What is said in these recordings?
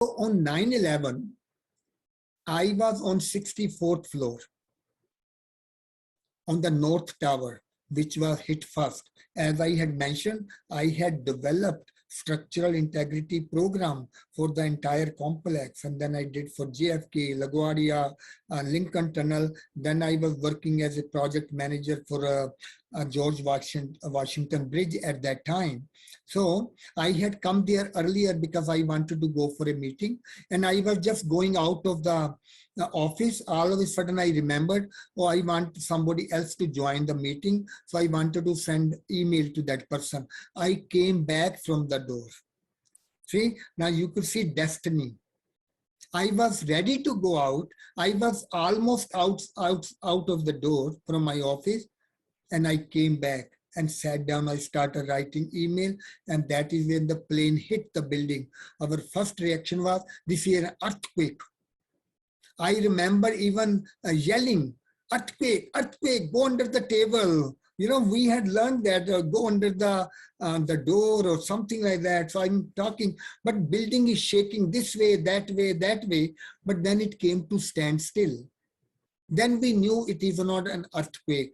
On 9/11, I was on 64th floor on the North Tower, which was hit first. As I had mentioned, I had developed structural integrity program for the entire complex. And then I did for JFK, LaGuardia, Lincoln Tunnel. Then I was working as a project manager for George Washington Bridge at that time. So I had come there earlier because I wanted to go for a meeting. And I was just going out of the office. All of a sudden I remembered, oh, I want somebody else to join the meeting. So I wanted to send email to that person. I came back from the door. See, now you could see destiny. I was ready to go out. I was almost out of the door from my office, and I came back and sat down. I started writing email, and that is when the plane hit the building. Our first reaction was, this is an earthquake. I remember even yelling, earthquake, earthquake, go under the table. You know, we had learned that go under the door or something like that. So I'm talking, but building is shaking this way, that way, that way. But then it came to stand still. Then we knew it is not an earthquake,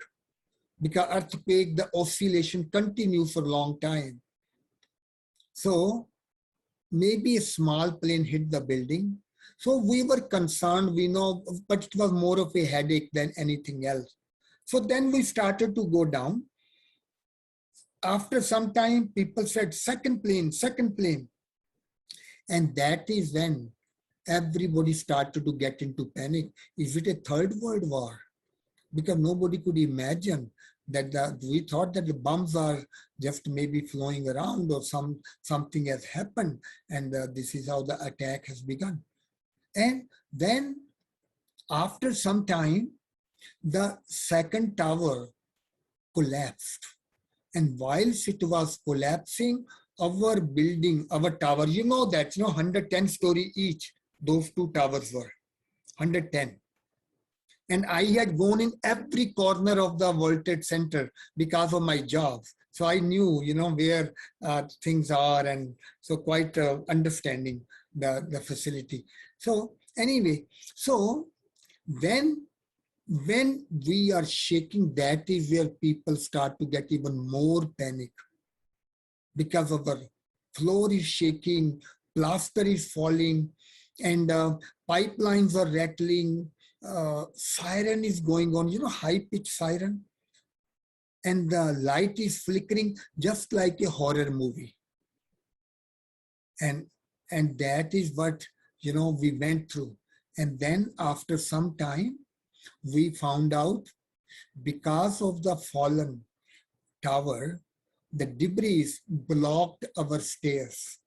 because earthquake, the oscillation continues for a long time. So maybe a small plane hit the building. So we were concerned, we know, but it was more of a headache than anything else. So then we started to go down. After some time, people said, second plane, second plane. And that is when everybody started to get into panic. Is it a third world war? Because nobody could imagine that we thought that the bombs are just maybe flowing around or something has happened. And this is how the attack has begun. And then after some time, the second tower collapsed. And whilst it was collapsing, our building, our tower, you know that, 110 story each, those two towers were 110. And I had gone in every corner of the World Trade Center because of my job. So I knew, where things are, and so quite understanding the facility. So anyway, so then when we are shaking, that is where people start to get even more panic, because of the floor is shaking, plaster is falling, and pipelines are rattling, siren is going on, high-pitched siren, and the light is flickering just like a horror movie. And that is what, we went through. And then after some time, we found out, because of the fallen tower, the debris blocked our stairs.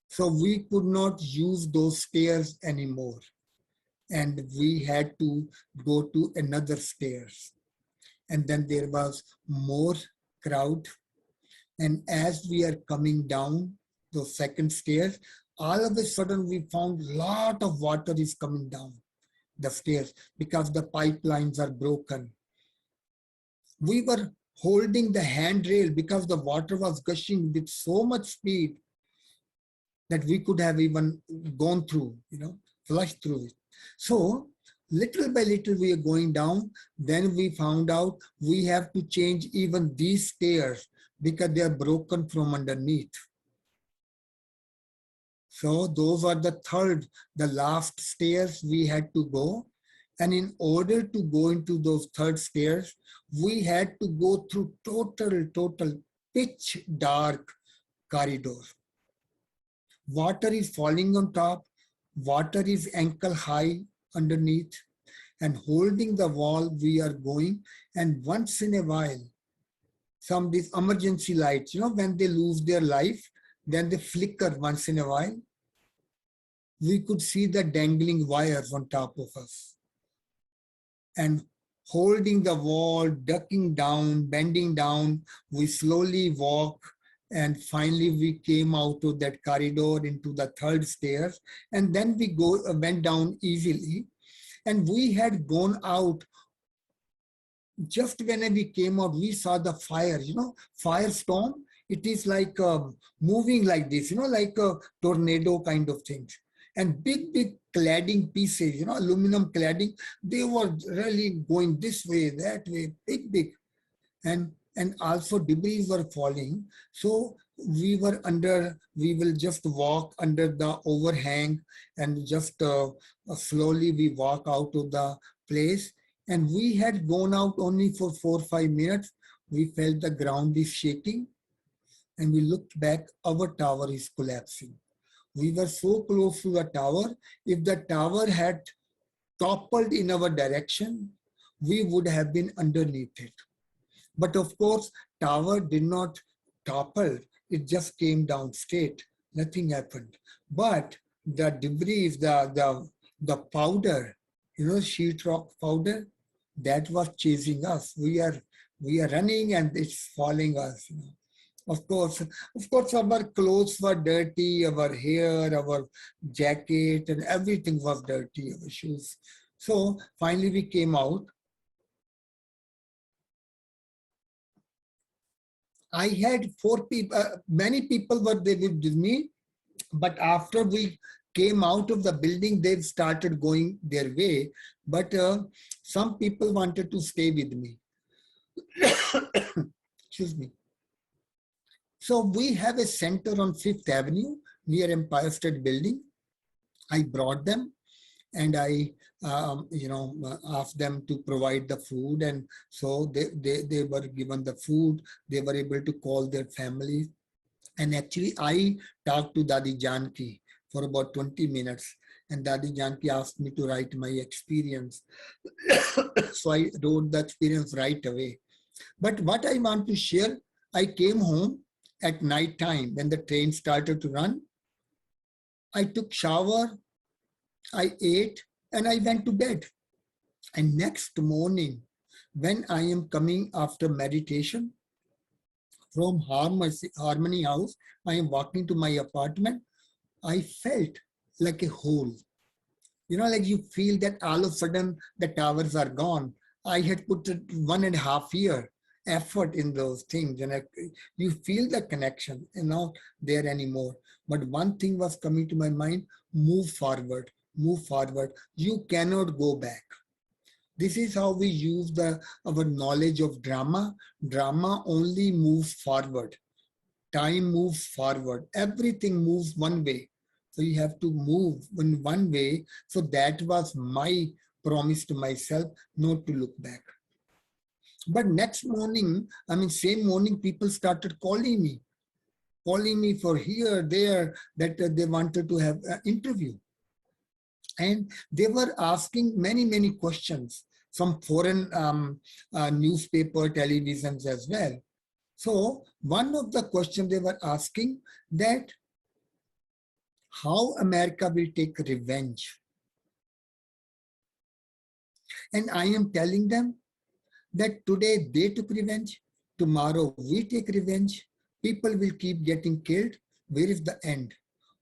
So we could not use those stairs anymore. And we had to go to another stairs. And then there was more crowd. And as we are coming down those second stairs, all of a sudden we found a lot of water is coming down the stairs because the pipelines are broken. We were holding the handrail because the water was gushing with so much speed that we could have even gone through, flushed through it. So little by little we are going down. Then we found out we have to change even these stairs because they are broken from underneath. So those are the last stairs we had to go. And in order to go into those third stairs, we had to go through total pitch dark corridor. Water is falling on top. Water is ankle high underneath. And holding the wall, we are going. And once in a while, some these emergency lights, when they lose their life, then they flicker once in a while. We could see the dangling wires on top of us. And holding the wall, ducking down, bending down, we slowly walk. And finally, we came out of that corridor into the third stairs. And then we went down easily. And we had gone out. Just when we came out, we saw the fire, firestorm. It is like moving like this, like a tornado kind of thing. and big cladding pieces, aluminum cladding, they were really going this way, that way, big. And also debris were falling. So we will just walk under the overhang, and just slowly we walk out of the place. And we had gone out only for 4 or 5 minutes. We felt the ground is shaking, and we looked back, our tower is collapsing. We were so close to the tower. If the tower had toppled in our direction, we would have been underneath it. But of course, tower did not topple. It just came down straight. Nothing happened. But the debris, the powder, sheetrock powder, that was chasing us. We are running, and it's following us. Of course, our clothes were dirty, our hair, our jacket, and everything was dirty, our shoes. So finally we came out. I had 4 people, many people were there with me, but after we came out of the building, they started going their way. But some people wanted to stay with me. Excuse me. So we have a center on 5th Avenue near Empire State Building. I brought them, and I asked them to provide the food, and so they were given the food. They were able to call their families, and actually I talked to Dadi Janki for about 20 minutes, and Dadi Janki asked me to write my experience. So I wrote the experience right away. But what I want to share, I came home at night time when the train started to run. I took shower, I ate, and I went to bed. And next morning, when I am coming after meditation from Harmony House, I am walking to my apartment, I felt like a hole. Like you feel that all of a sudden the towers are gone. I had put 1.5 year effort in those things, and you feel the connection and not there anymore. But one thing was coming to my mind: move forward. You cannot go back. This is how we use our knowledge of drama. Drama only moves forward. Time moves forward. Everything moves one way. So you have to move in one way. So that was my promise to myself, not to look back. But next morning, same morning, people started calling me for here, there, that they wanted to have an interview. And they were asking many questions, some foreign newspaper, televisions as well. So one of the questions they were asking, that how America will take revenge. And I am telling them that today they took revenge, tomorrow we take revenge, people will keep getting killed. Where is the end?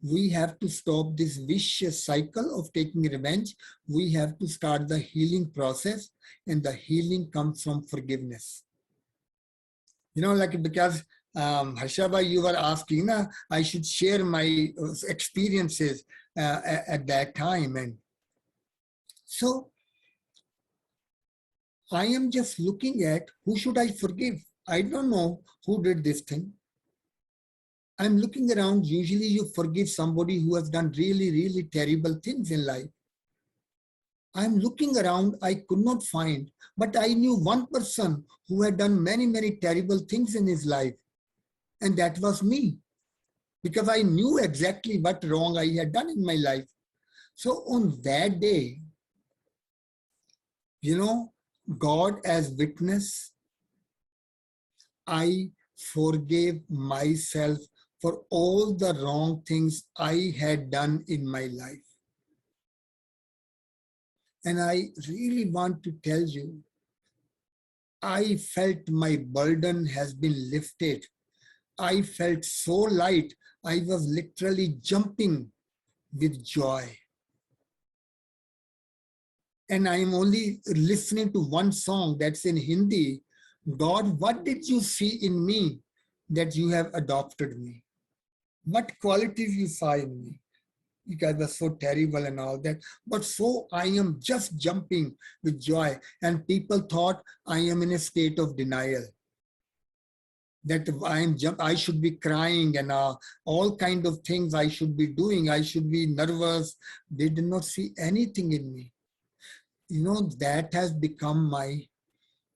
We have to stop this vicious cycle of taking revenge. We have to start the healing process, and the healing comes from forgiveness. Because Harshaba, you were asking, I should share my experiences at that time. And so I am just looking at who should I forgive. I don't know who did this thing. I'm looking around. Usually you forgive somebody who has done really terrible things in life. I'm looking around, I could not find, but I knew one person who had done many terrible things in his life. And that was me, because I knew exactly what wrong I had done in my life. So on that day, God as witness, I forgave myself for all the wrong things I had done in my life. And I really want to tell you, I felt my burden has been lifted. I felt so light, I was literally jumping with joy. And I am only listening to one song that's in Hindi. God, what did you see in me that you have adopted me? What qualities you saw in me? You guys were so terrible and all that. But so I am just jumping with joy. And people thought I am in a state of denial, that I should be crying and all kind of things I should be doing. I should be nervous. They did not see anything in me. That has become my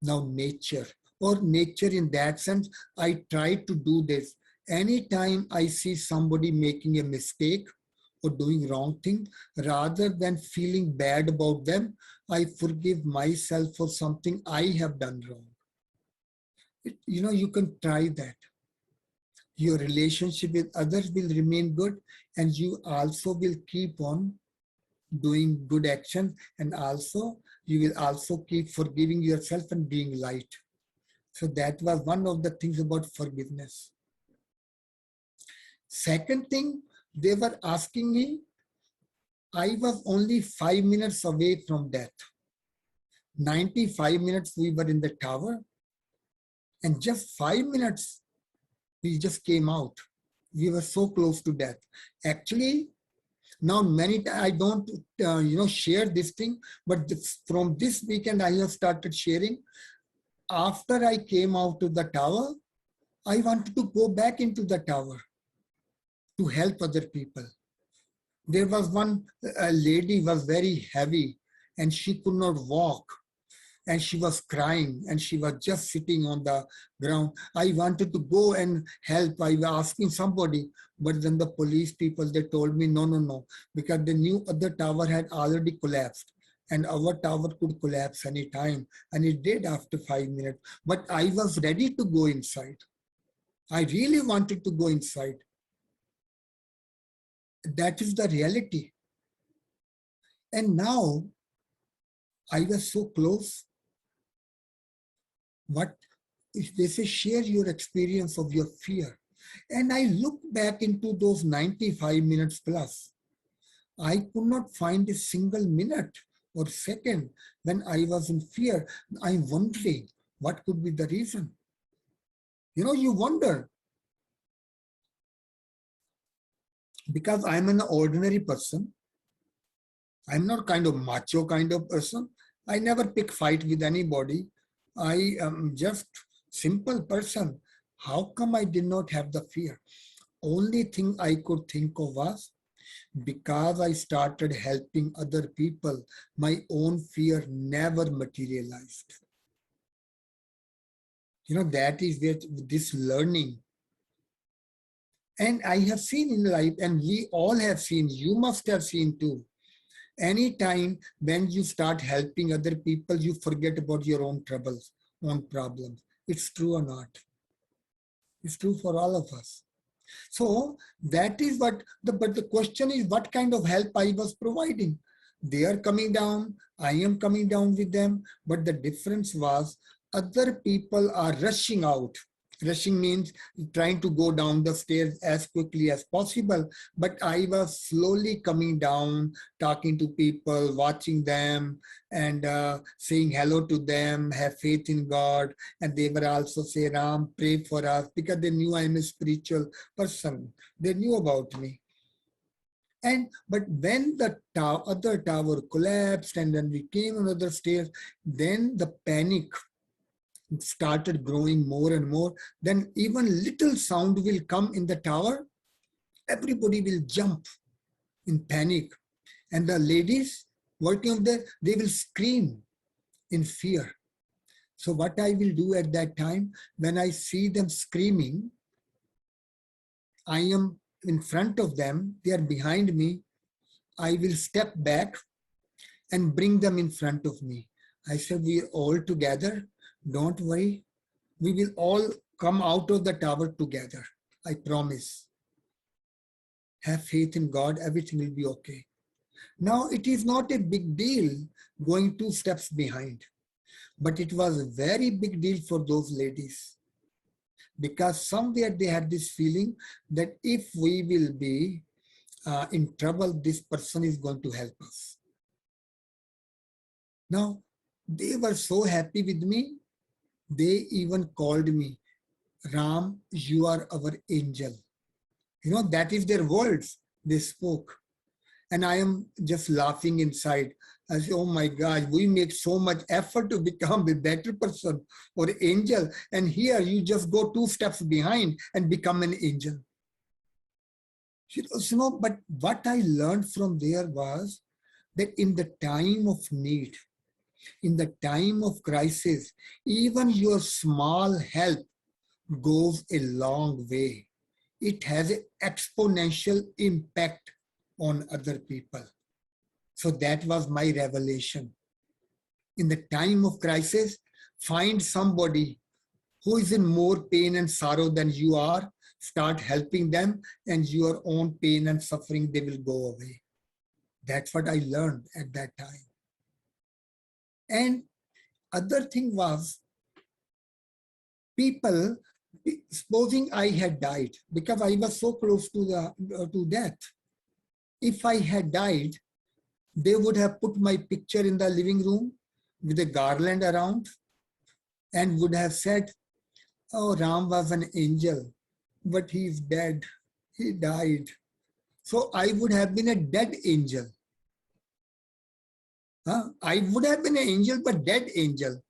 now nature, or nature in that sense. I try to do this. Anytime I see somebody making a mistake or doing wrong thing, rather than feeling bad about them, I forgive myself for something I have done wrong. You can try that. Your relationship with others will remain good, and you also will keep on doing good actions, and also you will also keep forgiving yourself and being light. So that was one of the things about forgiveness. Second thing, they were asking me, I was only 5 minutes away from death. 95 minutes we were in the tower, and just 5 minutes we just came out. We were so close to death. Actually, now many times I don't share this thing, but from this weekend I have started sharing. After I came out of the tower, I wanted to go back into the tower to help other people. There was one lady was very heavy and she could not walk, and she was crying and she was just sitting on the ground. I wanted to go and help. I was asking somebody, but then the police people, they told me, no, because the new other tower had already collapsed and our tower could collapse anytime. And it did after 5 minutes. But I was ready to go inside. I really wanted to go inside. That is the reality. And now I was so close. What if they say, share your experience of your fear? And I look back into those 95 minutes plus. I could not find a single minute or second when I was in fear. I'm wondering what could be the reason. You wonder. Because I'm an ordinary person. I'm not kind of macho kind of person. I never pick fight with anybody. I am just simple person. How come I did not have the fear? Only thing I could think of was, because I started helping other people, my own fear never materialized. That is where this learning. And I have seen in life, and we all have seen, you must have seen too. Anytime when you start helping other people, you forget about your own troubles, own problems. It's true or not? It's true for all of us. So that is but the question is, what kind of help I was providing? They are coming down, I am coming down with them, but the difference was other people are rushing out. Rushing means trying to go down the stairs as quickly as possible. But I was slowly coming down, talking to people, watching them, and saying hello to them, have faith in God. And they were also saying, Ram, pray for us, because they knew I'm a spiritual person. They knew about me. But when the other tower collapsed and then we came on other stairs, then the panic started growing more and more. Then even little sound will come in the tower, everybody will jump in panic, and the ladies working there, they will scream in fear. So what I will do at that time, when I see them screaming, I am in front of them, they are behind me, I will step back and bring them in front of me. I said, we are all together. Don't worry. We will all come out of the tower together. I promise. Have faith in God. Everything will be okay. Now, it is not a big deal going 2 steps behind, but it was a very big deal for those ladies, because somewhere they had this feeling that if we will be in trouble, this person is going to help us. Now, they were so happy with me. They even called me, Ram, you are our angel. That is their words they spoke. And I am just laughing inside. I say, oh my God, we make so much effort to become a better person or angel. And here you just go 2 steps behind and become an angel. But what I learned from there was that in the time of need, in the time of crisis, even your small help goes a long way. It has an exponential impact on other people. So that was my revelation. In the time of crisis, find somebody who is in more pain and sorrow than you are, start helping them, and your own pain and suffering, they will go away. That's what I learned at that time. And other thing was, people, supposing I had died, because I was so close to death. If I had died, they would have put my picture in the living room with a garland around and would have said, oh, Ram was an angel, but he's dead. He died. So I would have been a dead angel. I would have been an angel, but dead angel.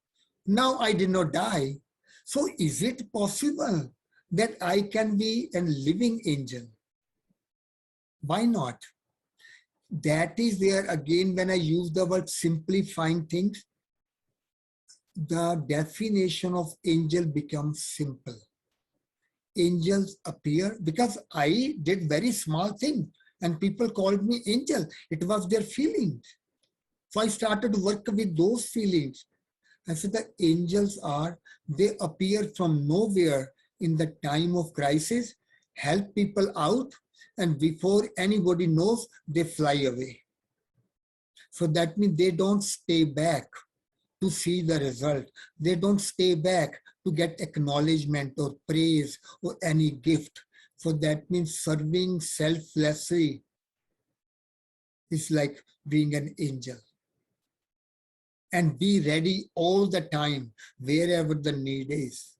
Now I did not die. So is it possible that I can be a living angel? Why not? That is where, again, when I use the word simplifying things, the definition of angel becomes simple. Angels appear because I did very small thing and people called me angel. It was their feelings. So I started to work with those feelings. I said the angels they appear from nowhere in the time of crisis, help people out, and before anybody knows, they fly away. So that means they don't stay back to see the result. They don't stay back to get acknowledgement or praise or any gift. So that means serving selflessly is like being an angel. And be ready all the time, wherever the need is,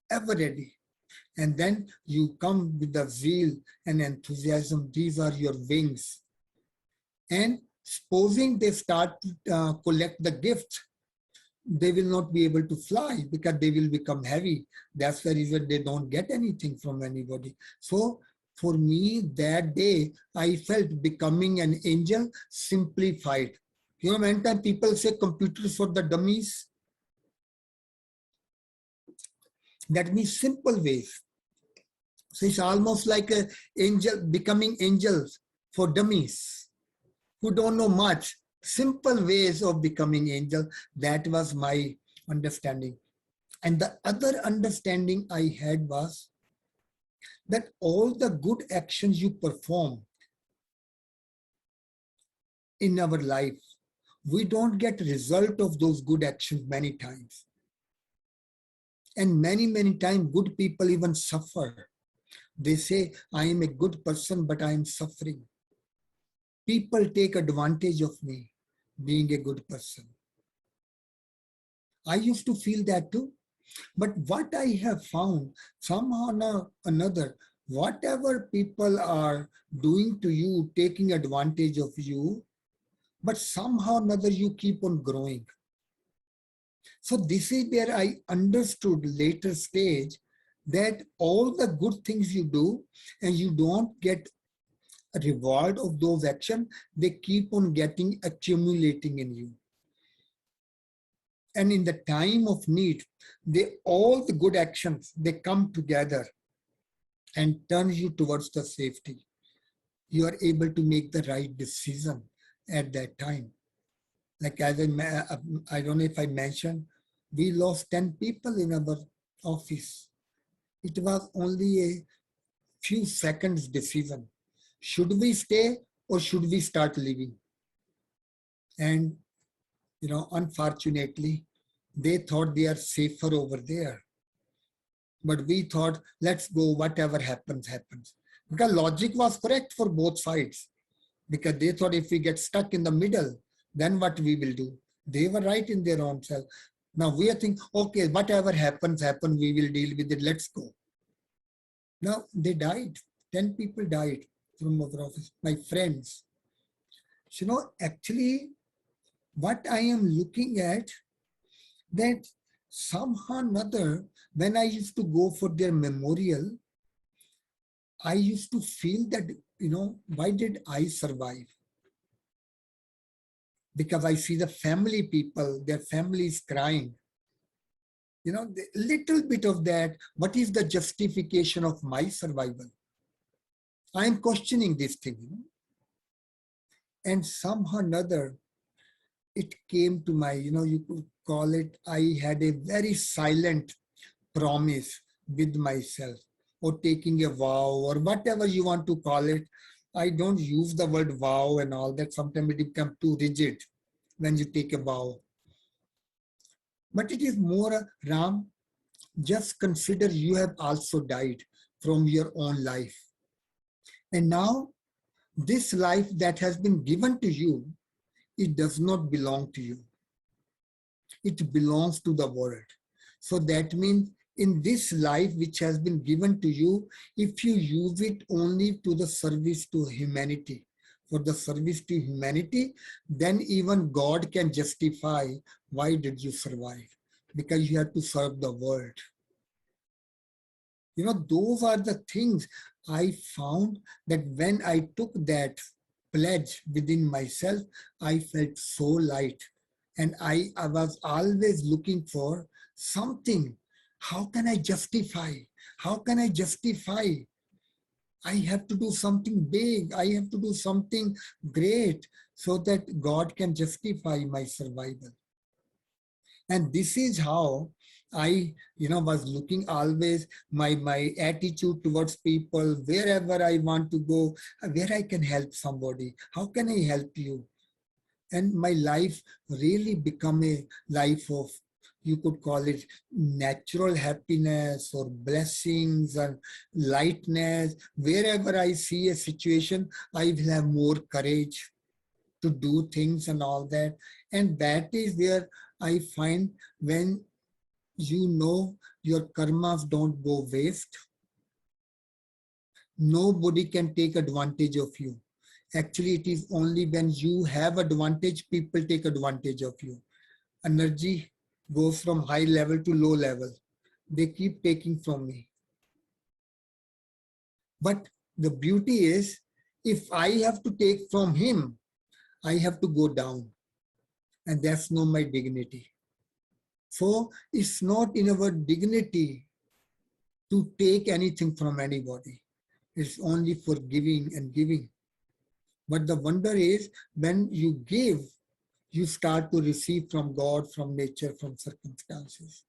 ever ready. And then you come with the zeal and enthusiasm. These are your wings. And supposing they start to collect the gifts, they will not be able to fly because they will become heavy. That's the reason they don't get anything from anybody. So for me, that day, I felt becoming an angel simplified. You know, many times people say computers for the dummies. That means simple ways. So it's almost like an angel becoming angels for dummies who don't know much. Simple ways of becoming angel. That was my understanding. And the other understanding I had was that all the good actions you perform in our life, we don't get result of those good actions many times. And many times good people even suffer. They say, I am a good person, but I am suffering. People take advantage of me being a good person. I used to feel that too. But what I have found, somehow or another, whatever people are doing to you, taking advantage of you, but somehow or another you keep on growing. So this is where I understood later stage that all the good things you do and you don't get a reward of those actions, they keep on getting accumulating in you. And in the time of need, all the good actions, they come together and turn you towards the safety. You are able to make the right decision at that time. Like as I don't know if I mentioned, we lost 10 people in our office. It was only a few seconds decision. Should we stay or should we start leaving? And, unfortunately, they thought they are safer over there. But we thought, let's go, whatever happens, happens. Because logic was correct for both sides. Because they thought if we get stuck in the middle, then what we will do? They were right in their own self. Now we are thinking, okay, whatever happens, we will deal with it, let's go. Now they died. 10 people died from our office, my friends. Actually, what I am looking at, that somehow or another, when I used to go for their memorial, I used to feel that, why did I survive? Because I see the family people, their families crying. The little bit of that, what is the justification of my survival? I am questioning this thing. And somehow or another, it came to my, you could call it, I had a very silent promise with myself, or taking a vow, or whatever you want to call it. I don't use the word vow and all that. Sometimes it becomes too rigid when you take a vow. But it is more, Ram, just consider you have also died from your own life. And now this life that has been given to you, it does not belong to you. It belongs to the world. So that means in this life which has been given to you, if you use it only to the service to humanity, for the service to humanity, then even God can justify why did you survive? Because you have to serve the world. Those are the things I found, that when I took that pledge within myself, I felt so light. And I was always looking for something. How can I justify? How can I justify? I have to do something big. I have to do something great so that God can justify my survival. And this is how I, was looking always, my attitude towards people, wherever I want to go, where I can help somebody. How can I help you? And my life really become a life of, you could call it, natural happiness or blessings and lightness. Wherever I see a situation, I will have more courage to do things and all that. And that is where I find, when your karmas don't go waste, nobody can take advantage of you. Actually, it is only when you have advantage, people take advantage of you. Energy goes from high level to low level. They keep taking from me. But the beauty is, if I have to take from him, I have to go down. And that's not my dignity. So it's not in our dignity to take anything from anybody. It's only for giving and giving. But the wonder is, when you give, you start to receive from God, from nature, from circumstances.